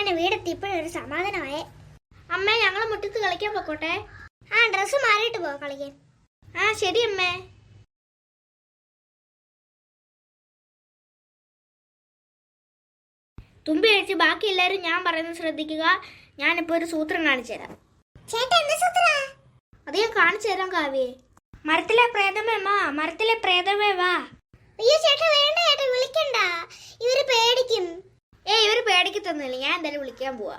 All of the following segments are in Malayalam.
അങ്ങനെ വീടെത്തി ഇപ്പോഴൊരു സമാധാനമായേ. അമ്മ ഞങ്ങൾ മുറ്റത്ത് കളിക്കാൻ പോക്കോട്ടെ. ആ ഡ്രസ്സ് മാറിയിട്ട് പോ കളിക്കാൻ. ആ ശരി അമ്മേ. തുമ്പി അഴിച്ച് ബാക്കി എല്ലാവരും ഞാൻ പറയുന്നത് ശ്രദ്ധിക്കുക. ഞാനിപ്പോ ഒരു സൂത്രം കാണിച്ചു തരാം. അത് ഞാൻ കാണിച്ചു തരാം കാവ്യേ. മരത്തിലെ പ്രേതമേ വാ, മരത്തിലെ പ്രേതമേ വാ. അയ്യോ ചേട്ടാ വേണ്ട ചേട്ടാ, വിളിക്കണ്ട, ഇവര് പേടിക്കും. ഇവര് പേടിക്കത്തൊന്നുമില്ല, ഞാൻ എന്തായാലും വിളിക്കാൻ പോവാ.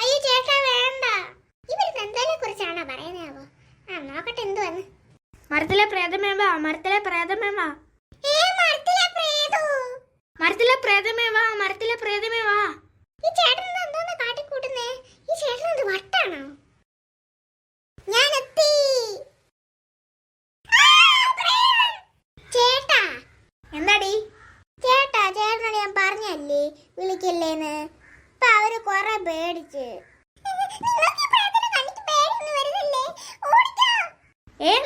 അയ്യോ ചേട്ടാ വേണ്ട, ഇവര് എന്തായാലും കുറിച്ചാണോ പറയുന്നതാവോ. ആ നോക്കട്ടെ എന്ത് വന്ന്. മരത്തിലെ പ്രേതമേ വാ, മരത്തിലെ പ്രേതമേ വാ. മരത്തിലെ പ്രേതമേ വാ, മരത്തിലെ പ്രേതമേ വാ. ഈ ചേട്ടൻ എന്തോന്ന് കാട്ടിക്കൂട്ടുന്നേ? ഈ ചേട്ടൻ എന്ത് വട്ടാണോ? ഞാൻ എത്തി. ചേട്ടാ എന്താടി? ചേട്ടാ ചേട്ടനോട് ഞാൻ പറഞ്ഞല്ലേ വിളിക്കല്ലേന്ന്. ഇപ്പൊ അവര് കൊറേ പേടിച്ച്.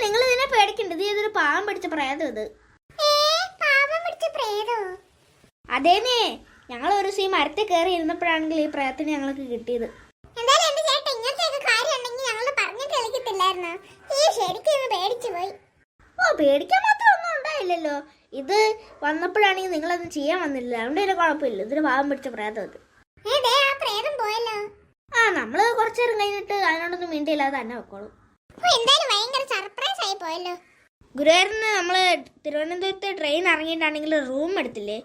നിങ്ങൾ ഇതിനെ പേടിക്കണ്ടത്, ഇതൊരു പാവം പിടിച്ച പ്രേതം. ഇത് അതേനേ, ഞങ്ങൾ ഒരു സീ മരത്തിൽ കയറി ഇരുന്നപ്പോഴാണെങ്കിൽ ഈ പ്രേതത്തിന് ഞങ്ങൾക്ക് കിട്ടിയത്. പേടിക്കാൻ മാത്രം ഒന്നും ഉണ്ടായില്ലല്ലോ. ഇത് വന്നപ്പോഴാണെങ്കിൽ നിങ്ങളൊന്നും ചെയ്യാൻ വന്നില്ല, അതുകൊണ്ട് ഇതിന് കുഴപ്പമില്ല. ഇതൊരു പാവം പിടിച്ച പ്രേതം. ഇത് ആ നമ്മള് കുറച്ചേരം കഴിഞ്ഞിട്ട് അതിനോടൊന്നും മിണ്ടിയില്ല, അത് തന്നെ വെക്കോളും. ഗുരുവായൂരിന്ന് നമ്മള് തിരുവനന്തപുരത്ത് ട്രെയിൻ ഇറങ്ങിയിട്ടാണെങ്കിൽ റൂം എടുത്തില്ലേ.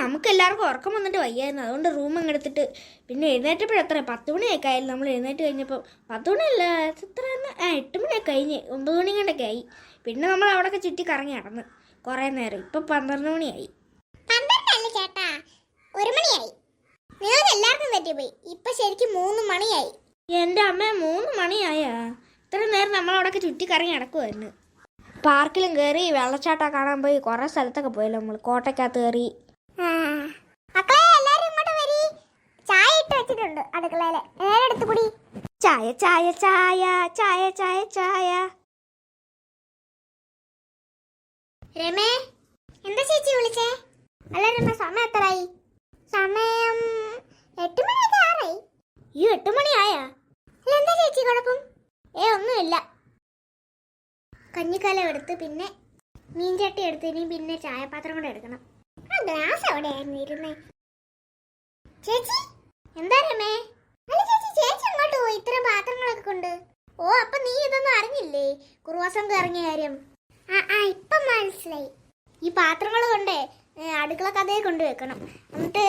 നമുക്ക് എല്ലാവർക്കും ഉറക്കം വന്നിട്ട് വയ്യായിരുന്നു, അതുകൊണ്ട് റൂം അങ്ങ് എടുത്തിട്ട് പിന്നെ എഴുന്നേറ്റപ്പോഴെത്ര 10 മണിയൊക്കെ ആയാലും. നമ്മൾ എഴുന്നേറ്റ് കഴിഞ്ഞപ്പോൾ 10 മണിയല്ല, എത്ര 8 മണിയൊക്കെ കഴിഞ്ഞ് 9 മണി കൊണ്ടൊക്കെ ആയി. പിന്നെ നമ്മൾ അവിടെയൊക്കെ ചുറ്റി കറങ്ങി നടന്ന് കുറേ നേരം. ഇപ്പം 12 മണിയായി. ഇപ്പൊ ശരിക്കും 3 മണിയായി. എൻ്റെ അമ്മ 3 മണിയായാ? ഇത്ര നേരം നമ്മളവിടെയൊക്കെ ചുറ്റി കറങ്ങി നടക്കുമായിരുന്നു. പാർക്കിലും കയറി, വെള്ളച്ചാട്ടം കാണാൻ പോയി, കുറേ സ്ഥലത്തൊക്കെ പോയല്ലോ നമ്മൾ. കോട്ടയ്ക്കകത്ത് കയറി. ചായ ഇട്ട് വെച്ചിട്ടുണ്ട് അടുക്കളയില്, എടുത്ത് കുടി. ചായ ചായ ചായ ചായ ചായ ചായ. രമേ, എന്താ ചേച്ചി വിളിച്ചേ? അല്ല രമേ, സമയം എത്രയായി? സമയം 8 മണിയൊക്കെ ആറായി. 8 മണിയായാ? എന്താ ചേച്ചി കുഴപ്പം? ഒന്നുമില്ല. കഞ്ഞിക്കലം എടുത്ത്, പിന്നെ മീൻചട്ടി എടുത്ത്, പിന്നെ ചായപാത്രം കൂടെ എടുക്കണം. ആ ഗ്ലാസ് എവിടെയായിരുന്നു ഇരുന്നേ? ചേച്ചി എന്താ രമേ? അല്ല ചേച്ചി, ചേച്ചി അങ്ങോട്ട് പോയി ഇത്രയും പാത്രങ്ങളൊക്കെ കൊണ്ട്? അപ്പൊ നീ ഇതൊന്നും അറിഞ്ഞില്ലേ, കുറുവാസം ഇറങ്ങിയ കാര്യം? ഇപ്പം മനസ്സിലായി. ഈ പാത്രങ്ങൾ കൊണ്ടേ അടുക്കള കഥയെ കൊണ്ടുവെക്കണം. എന്നിട്ട്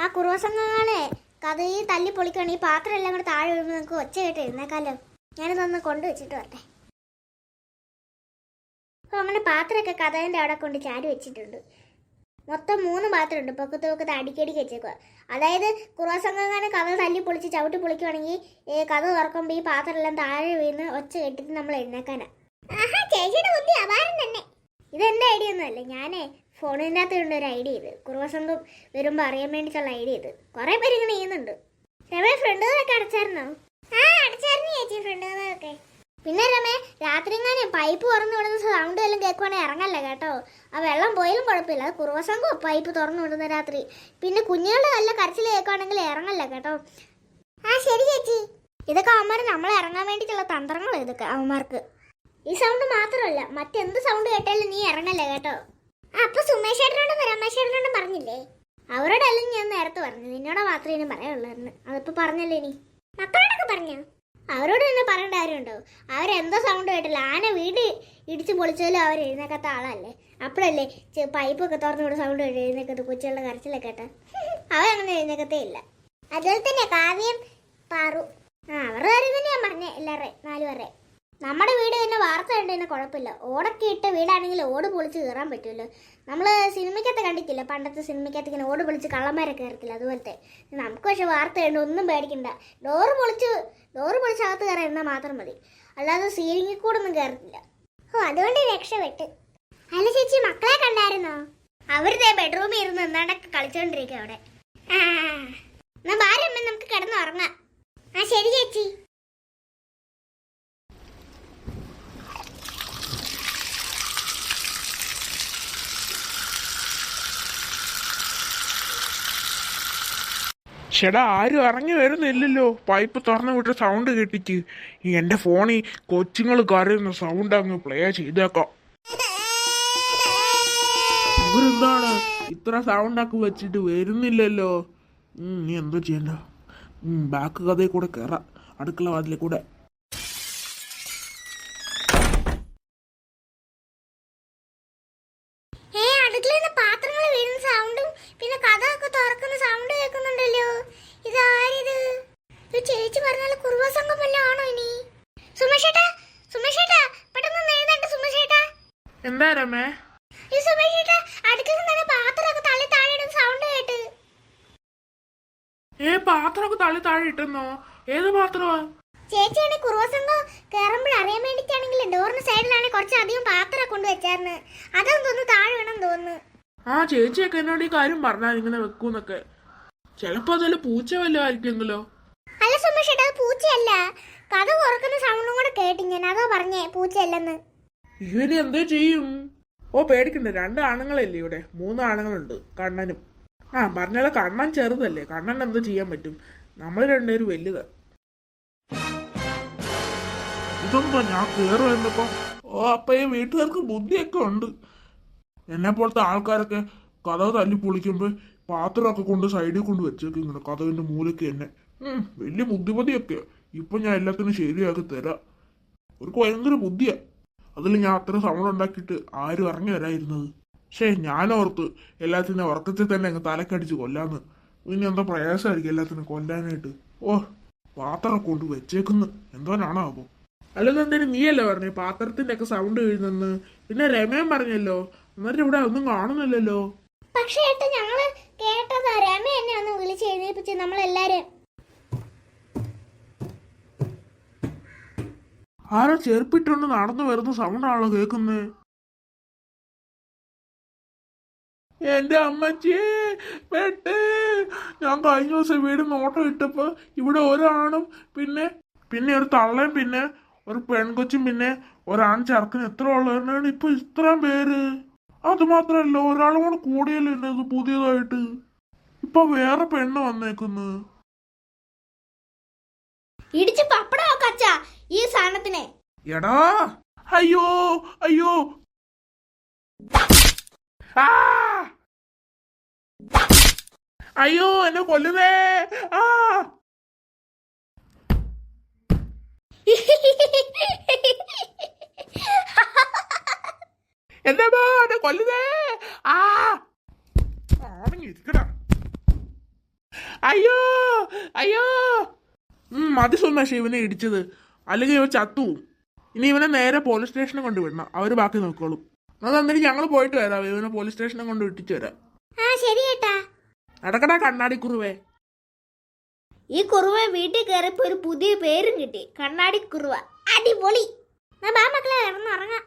ആ കുറുവസംഘങ്ങളെ കഥയെ തല്ലി പൊളിക്കണം. ഈ പാത്രം എല്ലാം കൂടെ താഴെ വീഴുമ്പോൾ നമുക്ക് ഒച്ച കേട്ട് ഇരുന്നേക്കാലോ. ഞാനിതൊന്ന് കൊണ്ടുവച്ചിട്ട് വരട്ടെ. അപ്പോൾ അങ്ങനെ പാത്രമൊക്കെ കഥേൻ്റെ അവിടെ കൊണ്ട് ചാടി വെച്ചിട്ടുണ്ട്. മൊത്തം 3 പാത്രമുണ്ട്. പൊക്കത്ത് അടിക്കടിക്ക് വെച്ചേക്കുക. അതായത് കുറുവസംഘങ്ങനെ കഥ തല്ലി പൊളിച്ച് ചവിട്ടി പൊളിക്കുവാണെങ്കിൽ കഥ തുറക്കുമ്പോൾ ഈ പാത്രം എല്ലാം താഴെ വീണ് ഒച്ച കേട്ടിട്ട് നമ്മൾ എഴുന്നേക്കാനാ. ചേച്ചിയുടെ ബുദ്ധി അപാരം തന്നെ. ഇതെന്റെ ഐഡിയ ഒന്നുമല്ല, ഞാനേ ഫോണിൻ്റെ അകത്ത് കൊണ്ട് ഒരു ഐഡിയ ചെയ്ത്, കുറുവസംഘം വരുമ്പോൾ അറിയാൻ വേണ്ടിയിട്ടുള്ള ഐഡിയ ചെയ്ത്. കുറേ പേര് ഇങ്ങനെ ചെയ്യുന്നുണ്ട്. രമേ, ഫ്രണ്ടുകളൊക്കെ അടച്ചായിരുന്നോ? അടച്ചായിരുന്നു ചേച്ചി, ഫ്രണ്ടുകളൊക്കെ. പിന്നെ രമേ, രാത്രി എങ്ങനെ പൈപ്പ് തുറന്നു വിടുന്ന സൗണ്ട് എല്ലാം കേൾക്കുവാണെങ്കിൽ ഇറങ്ങല്ല കേട്ടോ. ആ വെള്ളം പോയാലും കുഴപ്പമില്ല, അത് കുറുവസംഘം പൈപ്പ് തുറന്നു വിടുന്ന രാത്രി. പിന്നെ കുഞ്ഞുങ്ങളുടെ നല്ല കരച്ചിൽ കേൾക്കുവാണെങ്കിൽ ഇറങ്ങല്ല കേട്ടോ. ശരി ചേച്ചി. ഇതൊക്കെ അവന്മാർ നമ്മളെ ഇറങ്ങാൻ വേണ്ടിയിട്ടുള്ള തന്ത്രങ്ങളാണ് ഇതൊക്കെ അവന്മാർക്ക്. ഈ സൗണ്ട് മാത്രമല്ല, മറ്റെന്ത് സൗണ്ട് കേട്ടാലും നീ ഇറങ്ങല്ലേ കേട്ടോ. അപ്പൊ സുമേഷ് ചേട്ടനോടും രമേശ് ചേട്ടനോടും പറഞ്ഞില്ലേ? അവരോടെല്ലാം ഞാൻ നേരത്തെ പറഞ്ഞു, നിന്നോട് മാത്രമേ ഇനി പറയാനുള്ളായിരുന്നു. അതിപ്പോ പറഞ്ഞല്ലേ നീ? മക്കളോടൊക്കെ പറഞ്ഞോ? അവരോട് തന്നെ പറയേണ്ട കാര്യമുണ്ടോ? അവരെന്തോ സൗണ്ട് കേട്ടില്ല. ആന വീട് ഇടിച്ച് പൊളിച്ചാലും അവർ എഴുന്നേക്കാത്ത ആളല്ലേ. അപ്പോഴല്ലേ പൈപ്പൊക്കെ തുറന്നു വിടുന്ന സൗണ്ട് കേട്ട് എഴുന്നേക്കത്ത്. കൊച്ചുകളുടെ കരച്ചിലൊക്കെ കേട്ടാ അവരങ്ങനെ എഴുന്നേക്കത്തേ ഇല്ല. അതുപോലെ തന്നെ കാവ്യം, പാറു, അവരുടെ കാര്യം തന്നെ ഞാൻ പറഞ്ഞേ. എല്ലാവരുടെയും 4 പേരുടെ. നമ്മുടെ വീട് തന്നെ വാർത്ത കണ്ടു തന്നെ കുഴപ്പമില്ല. ഓടൊക്കെ ഇട്ട വീടാണെങ്കിൽ ഓട് പൊളിച്ച് കയറാൻ പറ്റുമല്ലോ. നമ്മൾ സിനിമയ്ക്കകത്ത് കണ്ടിട്ടില്ല, പണ്ടത്തെ സിനിമയ്ക്കകത്ത് ഇങ്ങനെ ഓട് പൊളിച്ച് കള്ളന്മാരൊക്കെ കയറത്തില്ല, അതുപോലത്തെ. നമുക്ക് പക്ഷെ വാർത്ത കണ്ട് ഒന്നും പേടിക്കണ്ട. ഡോറ് പൊളിച്ചകത്ത് കയറാൻ മാത്രം മതി, അല്ലാതെ സീലിങ്ങിൽ കൂടെ ഒന്നും കയറത്തില്ല. അതുകൊണ്ട് രക്ഷപ്പെട്ട്. അല്ല ചേച്ചി, മക്കളെ കണ്ടായിരുന്നോ? അവരുടെ ബെഡ്റൂമിൽ ഇരുന്ന് എന്താണ്ടൊക്കെ കളിച്ചോണ്ടിരിക്കുക അവിടെ. എന്നാ ഭാര്യമ്മ നമുക്ക് കിടന്നുറങ്ങാം. ശരി ചേച്ചി. ചേട്ടാ ആരും ഇറങ്ങി വരുന്നില്ലല്ലോ. പൈപ്പ് തുറന്നു വിട്ട സൗണ്ട് കേട്ടിട്ട് എന്റെ ഫോണിൽ കൊച്ചുങ്ങൾ കരയുന്ന സൗണ്ട് അങ്ങ് പ്ലേ ചെയ്തേക്കാം. ഇവരെന്താണ് ഇത്ര സൗണ്ട് ഒക്കെ വെച്ചിട്ട് വരുന്നില്ലല്ലോ? നീ എന്തോ ചെയ്യണ്ട. ബാക്ക് കഥയിൽ കൂടെ കയറാം, അടുക്കള വാതിലെ കൂടെ. പാത്രങ്ങൾ വീഴുന്ന സൗണ്ടും പിന്നെ കഥയൊക്കെ തുറക്കുന്ന സൗണ്ട് കേൾക്കുന്നുണ്ടല്ലോ. ഇതാരിത്? ചേച്ചി പറഞ്ഞാൽ കുറുവ സംഘം വല്ലതും ആണോ ഇനി? സുമേഷേട്ടാ, സുമേഷേട്ടാ, പെട്ടെന്ന് എഴുന്നേറ്റ് സുമേഷേട്ടാ. എന്താ രമേ? ഈ സുമേഷേട്ടാ, അടുക്കളയിൽ നിന്ന് പാത്രമൊക്കെ തള്ളി താഴെ ഇടുന്ന സൗണ്ട് കേട്ട്. പാത്രമൊക്കെ തള്ളി താഴെ ഇട്ടെന്നോ? ഏത് പാത്രമാ? ചേച്ചിയാണ് കുറുവ സംഘം കയറുമ്പോൾ അറിയാൻ വേണ്ടിട്ടാണെങ്കിൽ ഡോറിന് സൈഡിലാണെങ്കിൽ കുറച്ചധികം പാത്രം കൊണ്ടുവച്ചായിരുന്നു. അതൊന്നും തോന്നുന്നു താഴെ വേണം തോന്നുന്നു. ചേച്ചിയൊക്കെ എന്നോട് ഈ കാര്യം പറഞ്ഞാൽ ഇങ്ങനെ വെക്കൂന്നൊക്കെ. ചിലപ്പോ അതല്ല പൂച്ച വല്ലതും ആയിരിക്കുമെങ്കിലോ? അല്ല സുമേഷേട്ടാ, അത് പൂച്ചയല്ല. കഥ തുറക്കുന്ന സൗണ്ടും കൂടെ കേട്ടു ഞാൻ, അതോ പറഞ്ഞേ പൂച്ചയല്ലെന്ന്. ഇവന് എന്തോ ചെയ്യും? പേടിക്കണ്ട, 2 ആണുങ്ങളല്ലേ ഇവിടെ? 3 ആണുങ്ങളുണ്ട്, കണ്ണനും. പറഞ്ഞാലോ കണ്ണൻ ചെറുതല്ലേ, കണ്ണൻ എന്തോ ചെയ്യാൻ പറ്റും? നമ്മൾ 2 പേരും വലുതാ. ഇതെന്താ ഞാൻ കേറുക എന്നപ്പോ? അപ്പൊ ഈ വീട്ടുകാർക്ക് ബുദ്ധിയൊക്കെ ഉണ്ട്. എന്നെ പോലത്തെ ആൾക്കാരൊക്കെ കഥ തല്ലി പൊളിക്കുമ്പോ പാത്രമൊക്കെ കൊണ്ട് സൈഡിൽ കൊണ്ട് വെച്ചേക്കും ഇങ്ങനെ കഥവിന്റെ മൂലയ്ക്ക് തന്നെ. വലിയ ബുദ്ധിമതിയൊക്കെയാ. ഇപ്പൊ ഞാൻ എല്ലാത്തിനും ശരിയാക്കി തരാം. ഒരു ഭയങ്കര ബുദ്ധിയാ. അതിൽ ഞാൻ അത്ര സൗണ്ട് ഉണ്ടാക്കിയിട്ട് ആരും ഇറങ്ങി വരായിരുന്നത്. ഞാനോർത്ത് എല്ലാത്തിനും ഉറക്കത്തിൽ തന്നെ അങ്ങ് തലക്കടിച്ച് കൊല്ലാന്ന്. ഇനി എന്താ പ്രയാസമായിരിക്കും എല്ലാത്തിനും കൊല്ലാനായിട്ട്. പാത്രം കൊണ്ട് വെച്ചേക്കുന്നു എന്തോനാണോ അപ്പൊ? അല്ലെന്നെന്തായാലും നീയല്ലേ പറഞ്ഞേ പാത്രത്തിന്റെ ഒക്കെ സൗണ്ട് വീഴുന്നെന്ന്? പിന്നെ രമേൻ പറഞ്ഞല്ലോ. എന്നിട്ട് ഇവിടെ ഒന്നും കാണുന്നില്ലല്ലോ. പക്ഷേ ഞങ്ങള് കേട്ടതാ, രമ എന്നെ ഒന്ന് വിളിച്ച് എഴുന്നേപ്പിച്ച് നമ്മളെല്ലാരും. ആരോ ചെറുപ്പിട്ടുണ്ട് നടന്നു വരുന്ന സൗണ്ടാണല്ലോ കേൾക്കുന്നത്. എന്റെ അമ്മച്ചിയെ പെട്ട്. ഞാൻ കഴിഞ്ഞ ദിവസം വീട് നോട്ടം ഇട്ടപ്പോ ഇവിടെ ഒരാണും പിന്നെ ഒരു തള്ളയും പിന്നെ ഒരു പെൺകൊച്ചും പിന്നെ ഒരാൺ ചെറുക്കനും എത്ര ഉള്ളവരാണ് ഇപ്പൊ ഇത്രയും പേര്. അത് മാത്രല്ല ഒരാളും കൂടെ കൂടിയല്ലേ ഇത് പുതിയതായിട്ട്. ഇപ്പൊ വേറെ പെണ്ണ് വന്നേക്കുന്നു. ഇടിച്ച് പപ്പട ഈ സാധനത്തിനെ. എടാ അയ്യോ അയ്യോ, അയ്യോ എന്നെ കൊല്ലുന്നേ. എന്താ എന്നെ കൊല്ലുന്നേ. ഇരിക്കടാ. അയ്യോ അയ്യോ. മതി സുമേഷ് ഇവനെ ഇടിച്ചത്, അല്ലെങ്കിൽ ഇവൻ ചത്തുവും. ഇനി ഇവനെ നേരെ പോലീസ് സ്റ്റേഷനിൽ കൊണ്ട് വിടണം, അവര് ബാക്കി നോക്കോളും. അതെന്തായാലും ഞങ്ങൾ പോയിട്ട് വരാം, ഇവനെ പോലീസ് സ്റ്റേഷനിൽ കൊണ്ട് വിട്ടിച്ചു വരാം. നടക്കടാ കണ്ണാടി കുറുവേ. ഈ കുറുവ വീട്ടിൽ കയറിയപ്പോ ഒരു പുതിയ പേരും കിട്ടി, കണ്ണാടി കുറുവ. അടിപൊളി. മക്കളെ ഇറങ്ങാം.